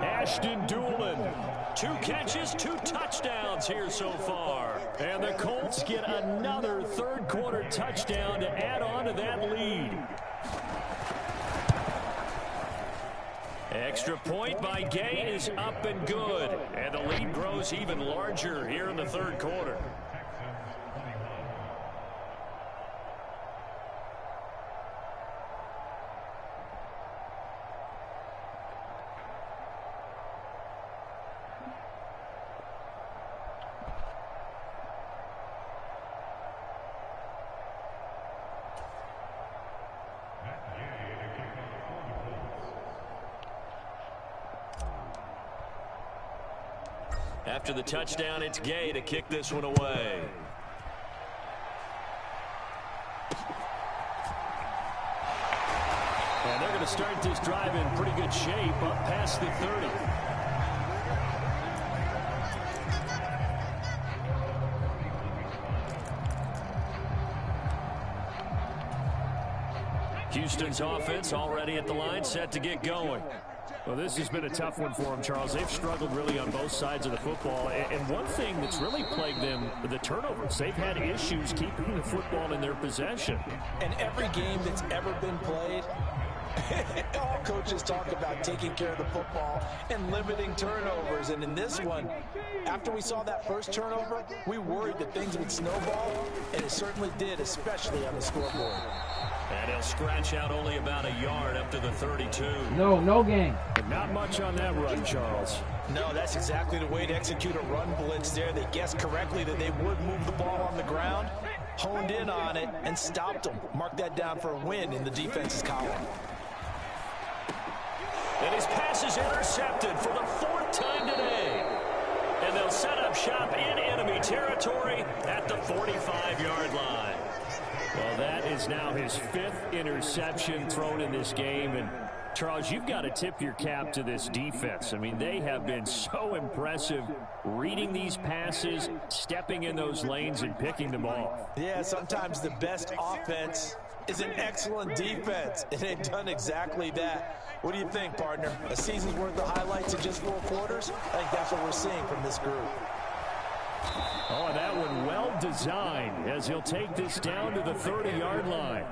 Ashton Doolin. 2 catches, 2 touchdowns here so far. And the Colts get another third-quarter touchdown to add on to that lead. Extra point by Gay is up and good. And the lead grows even larger here in the third quarter. After the touchdown, it's Gay to kick this one away. And they're going to start this drive in pretty good shape up past the 30. Houston's offense already at the line, set to get going. Well, this has been a tough one for them, Charles. They've struggled really on both sides of the football. And one thing that's really plagued them, the turnovers. They've had issues keeping the football in their possession. And every game that's ever been played, all coaches talk about taking care of the football and limiting turnovers. And in this one, after we saw that first turnover, we worried that things would snowball, and it certainly did, especially on the scoreboard. And he'll scratch out only about a yard up to the 32. No game. But not much on that run, Charles. No, that's exactly the way to execute a run blitz there. They guessed correctly that they would move the ball on the ground, honed in on it, and stopped them. Mark that down for a win in the defense's column. And his pass is intercepted for the 4th time today. And they'll set up shop in enemy territory at the 45-yard line. Well, that is now his 5th interception thrown in this game. And, Charles, you've got to tip your cap to this defense. I mean, they have been so impressive reading these passes, stepping in those lanes, and picking them off. Yeah, sometimes the best offense is an excellent defense, and they've done exactly that. What do you think, partner? A season's worth of highlights in just 4 quarters? I think that's what we're seeing from this group. Oh, and that one well designed as he'll take this down to the 30-yard line.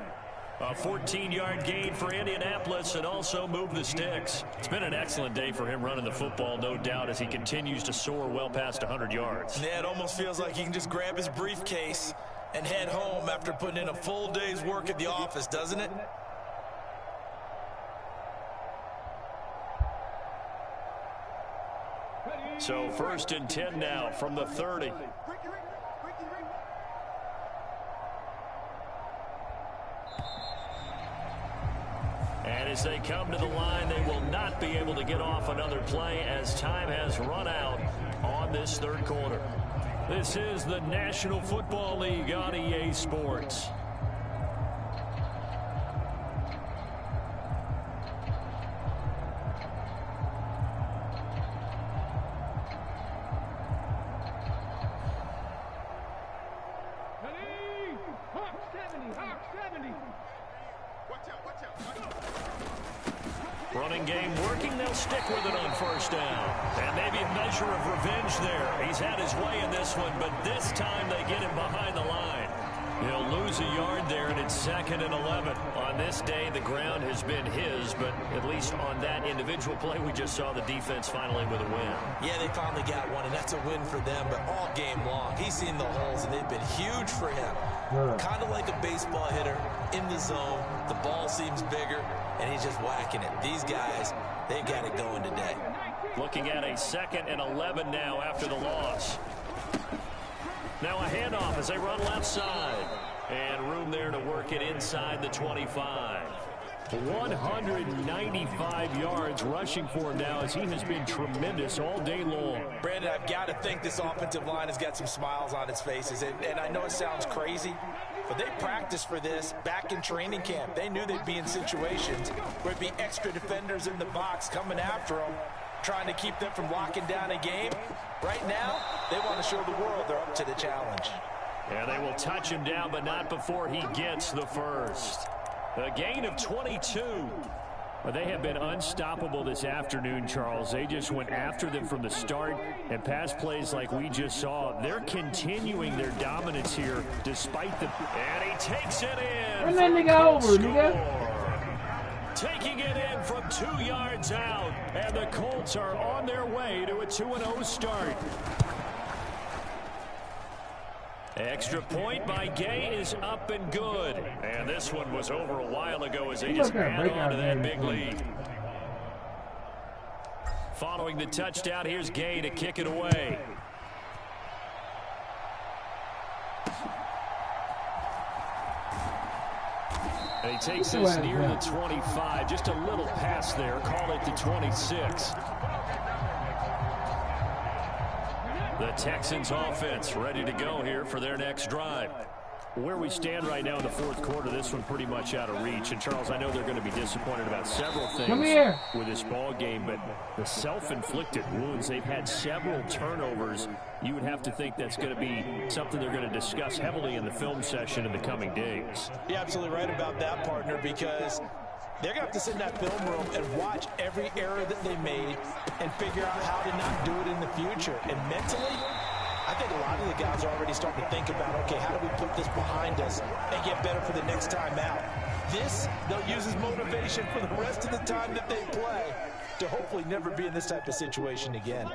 A 14-yard gain for Indianapolis and also move the sticks. It's been an excellent day for him running the football, no doubt, as he continues to soar well past 100 yards. Yeah, it almost feels like he can just grab his briefcase and head home after putting in a full day's work at the office, doesn't it? So 1st and 10 now from the 30. And as they come to the line, they will not be able to get off another play as time has run out on this third quarter. This is the National Football League on EA Sports. Running game working, they'll stick with it on first down. And maybe a measure of revenge there. He's had his way in this one, but this time they get him behind the line. He'll lose a yard there, and it's 2nd and 11. On this day, the ground has been his, but at least on that individual play, we just saw the defense finally with a win. Yeah, they finally got one, and that's a win for them, but all game long, he's seen the holes, and they've been huge for him. Kind of like a baseball hitter in the zone. The ball seems bigger, and he's just whacking it. These guys, they got it going today. Looking at a 2nd and 11 now after the loss. Now a handoff as they run left side. And room there to work it inside the 25. 195 yards rushing for him now as he has been tremendous all day long. Brandon, I've got to think this offensive line has got some smiles on its faces. And I know it sounds crazy, but they practiced for this back in training camp. They knew they'd be in situations where it'd be extra defenders in the box coming after them, trying to keep them from locking down a game. Right now, they want to show the world they're up to the challenge. Yeah, they will touch him down, but not before he gets the first. A gain of 22. Well, they have been unstoppable this afternoon, Charles. They just went after them from the start, and pass plays like we just saw. They're continuing their dominance here despite the... And he takes it in. Run that nigga over, nigga. Taking it in from 2 yards out, and the Colts are on their way to a 2-0 start. Extra point by Gay is up and good. And this one was over a while ago as they just add on to that big lead. Following the touchdown, here's Gay to kick it away. And he takes this near the 25. Just a little pass there. Call it the 26. The Texans offense ready to go here for their next drive. Where we stand right now in the fourth quarter, this one pretty much out of reach. And, Charles, I know they're going to be disappointed about several things with this ball game, but the self-inflicted wounds, they've had several turnovers. You would have to think that's going to be something they're going to discuss heavily in the film session in the coming days. You're absolutely right about that, partner, because they're going to have to sit in that film room and watch every error that they made and figure out how to not do it in the future. And mentally, I think a lot of the guys are already starting to think about, okay, how do we put this behind us and get better for the next time out? This, they'll use as motivation for the rest of the time that they play to hopefully never be in this type of situation again.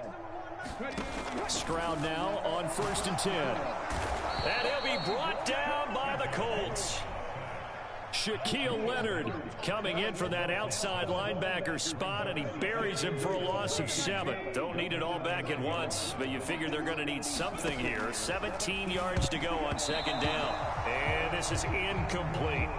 Stroud now on 1st and 10. And he'll be brought down by the Colts. Shaquille Leonard coming in for that outside linebacker spot, and he buries him for a loss of 7. Don't need it all back at once, but you figure they're going to need something here. 17 yards to go on 2nd down. And this is incomplete.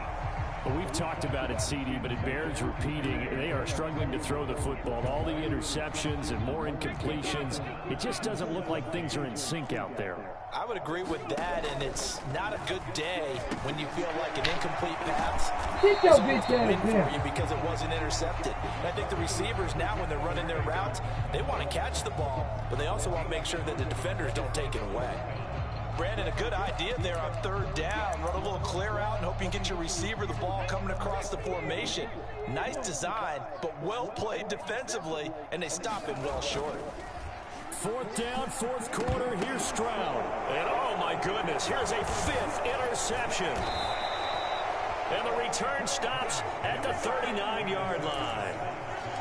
Well, we've talked about it, CD, but it bears repeating. They are struggling to throw the football. All the interceptions and more incompletions. It just doesn't look like things are in sync out there. I would agree with that, and it's not a good day when you feel like an incomplete pass is a win for you because it wasn't intercepted. And I think the receivers now, when they're running their routes, they want to catch the ball, but they also want to make sure that the defenders don't take it away. Brandon, a good idea there on 3rd down. Run a little clear out and hope you can get your receiver the ball coming across the formation. Nice design, but well played defensively, and they stop him well short. 4th down, 4th quarter. Here's Stroud. And oh my goodness, here's a 5th interception. And the return stops at the 39-yard line.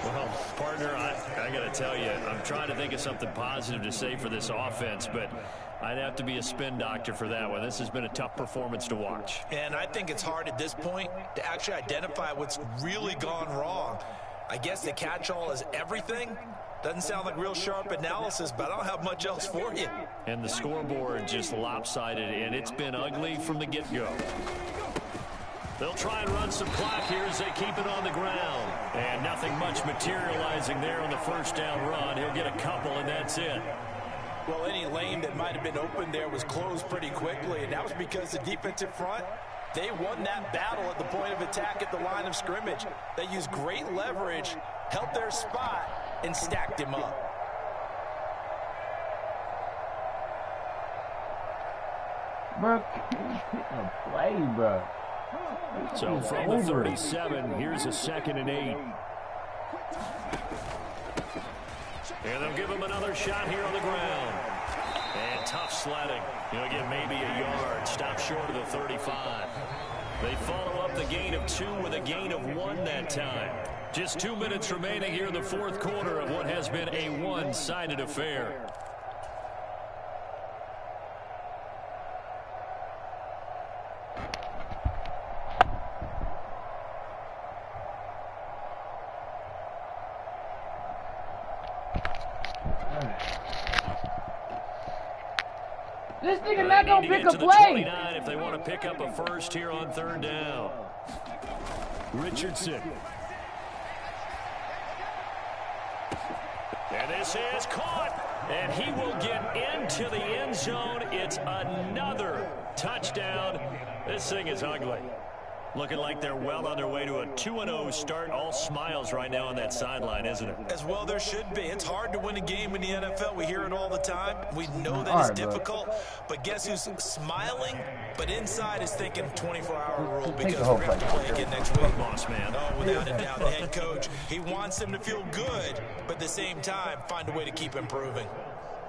Well, partner, I got to tell you, I'm trying to think of something positive to say for this offense, but I'd have to be a spin doctor for that one. This has been a tough performance to watch. And I think it's hard at this point to actually identify what's really gone wrong. I guess the catch-all is everything. Doesn't sound like real sharp analysis, but I don't have much else for you. And the scoreboard just lopsided, and it's been ugly from the get-go. They'll try and run some clock here as they keep it on the ground. And nothing much materializing there on the 1st down run. He'll get a couple, and that's it. Well, any lane that might have been open there was closed pretty quickly, and that was because the defensive front, they won that battle at the point of attack at the line of scrimmage. They used great leverage, held their spot, and stacked him up. Bro, play, bro. So from the 37, here's a 2nd and 8. And they'll give him another shot here on the ground. And tough sledding. He'll get maybe a yard. Stop short of the 35. They follow up the gain of 2 with a gain of 1 that time. Just 2 minutes remaining here in the 4th quarter of what has been a one-sided affair. This nigga not gonna pick a play. If they want to pick up a first here on 3rd down. Richardson. And this is caught. And he will get into the end zone. It's another touchdown. This thing is ugly. Looking like they're well on their way to a 2-0 start. All smiles right now on that sideline, isn't it? As well there should be. It's hard to win a game in the NFL. We hear it all the time. We know that it's difficult. But guess who's smiling? But inside is thinking 24-hour rule because we're going to play again next week. Boss man. Oh, without a doubt, the head coach, he wants them to feel good, but at the same time, find a way to keep improving.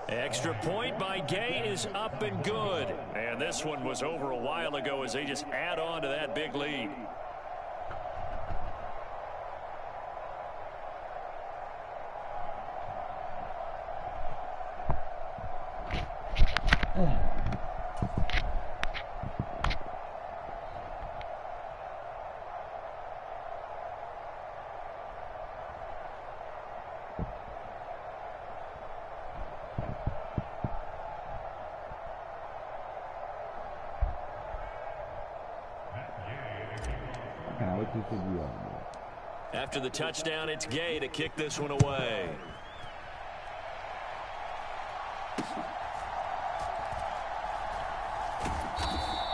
Extra point by Gay is up and good. And this one was over a while ago as they just add on to that big lead. After the touchdown, it's Gay to kick this one away.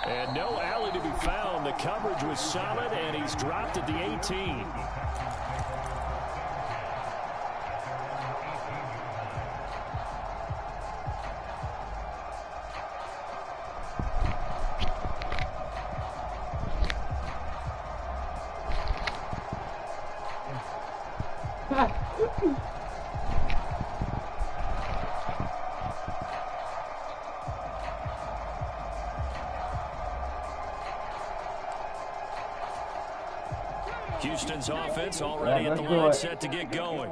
And no alley to be found. The coverage was solid, and he's dropped at the 18. Houston's offense already at the line set to get going.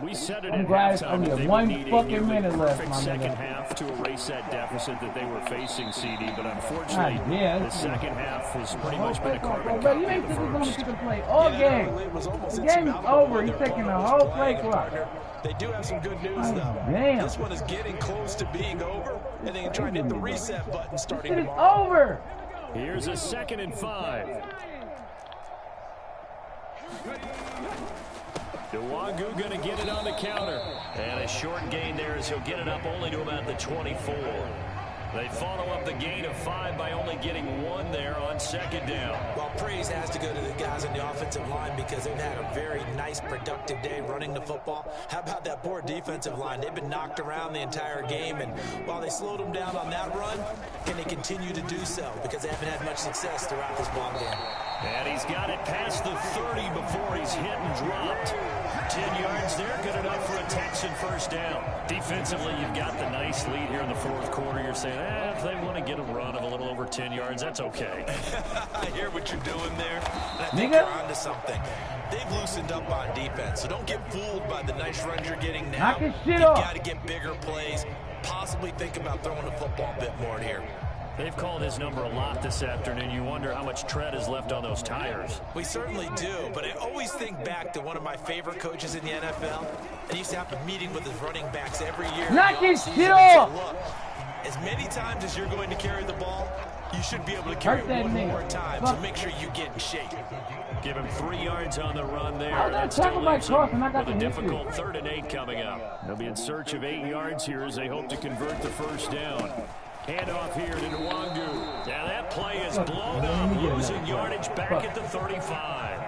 We said it at halftime that they would need a nearly perfect second half to erase that deficit that they were facing, CD, but unfortunately, the second half has pretty much been a carbon copy of the first. Play all game. The game is over. He's taking the whole play clock. They do have some good news, though. Damn. This one is getting close to being over, and they can try to hit the reset button starting It is tomorrow. over. Here's a 2nd and 5. Nwangu going to get it on the counter. And a short gain there as he'll get it up only to about the 24. They follow up the gain of 5 by only getting 1 there on 2nd down. Well, praise has to go to the guys on the offensive line because they've had a very nice, productive day running the football. How about that poor defensive line? They've been knocked around the entire game, and while they slowed them down on that run, can they continue to do so? Because they haven't had much success throughout this ball game. And he's got it past the 30 before he's hit and dropped. 10 yards there, good enough for a Texan first down. Defensively, you've got the nice lead here in the 4th quarter. You're saying, if they want to get a run of a little over 10 yards, that's okay. I hear what you're doing there, and I think you're onto something. They've loosened up on defense, so don't get fooled by the nice runs you're getting now. You've got to get bigger plays, possibly think about throwing the football a bit more here. They've called his number a lot this afternoon. You wonder how much tread is left on those tires. We certainly do, but I always think back to one of my favorite coaches in the NFL. I used to have a meeting with his running backs every year. Knock his shit off! Look, as many times as you're going to carry the ball, you should be able to carry it one more time, so make sure you get in shape. Give him 3 yards on the run there. That still leaves him with a difficult 3rd and 8 coming up. They'll be in search of 8 yards here as they hope to convert the first down. Handoff here to Nwangu. Now that play is blown up, losing yardage back at the 35.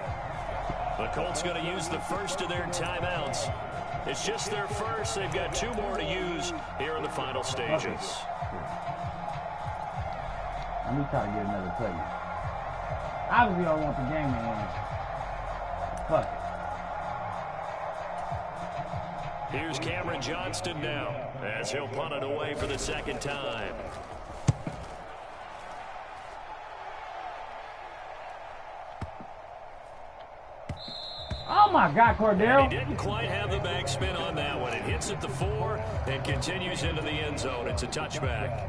The Colts going to use the first of their timeouts. It's just their first. They've got 2 more to use here in the final stages. Let me try to get another play. Obviously, I don't want the game to end. Fuck. Here's Cameron Johnston now as he'll punt it away for the 2nd time. Oh my God, Cordell. And he didn't quite have the backspin on that one. It hits at the 4 and continues into the end zone. It's a touchback.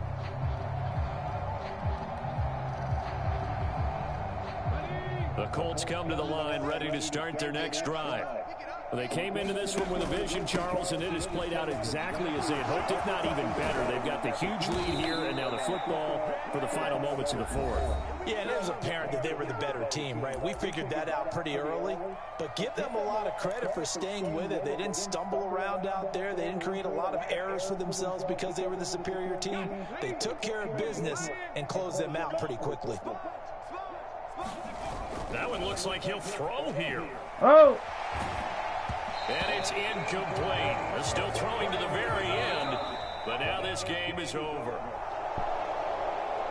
The Colts come to the line ready to start their next drive. Well, they came into this one with a vision, Charles, and it has played out exactly as they had hoped, if not even better. They've got the huge lead here, and now the football for the final moments of the fourth. Yeah, and it was apparent that they were the better team, right? We figured that out pretty early, but give them a lot of credit for staying with it. They didn't stumble around out there. They didn't create a lot of errors for themselves because they were the superior team. They took care of business and closed them out pretty quickly. That one looks like he'll throw here. Oh! And it's incomplete. They're still throwing to the very end, but now this game is over.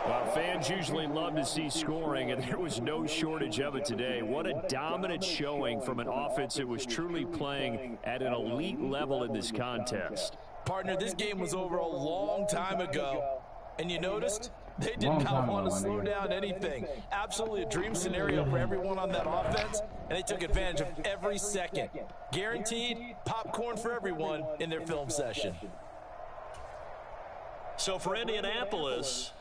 Well, fans usually love to see scoring, and there was no shortage of it today. What a dominant showing from an offense that was truly playing at an elite level in this contest. Partner, this game was over a long time ago, and you noticed they did not want to slow down anything. Absolutely a dream scenario for everyone on that offense, and they took advantage of every second. Guaranteed popcorn for everyone in their film session. So for Indianapolis,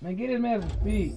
Man, get his man some speed.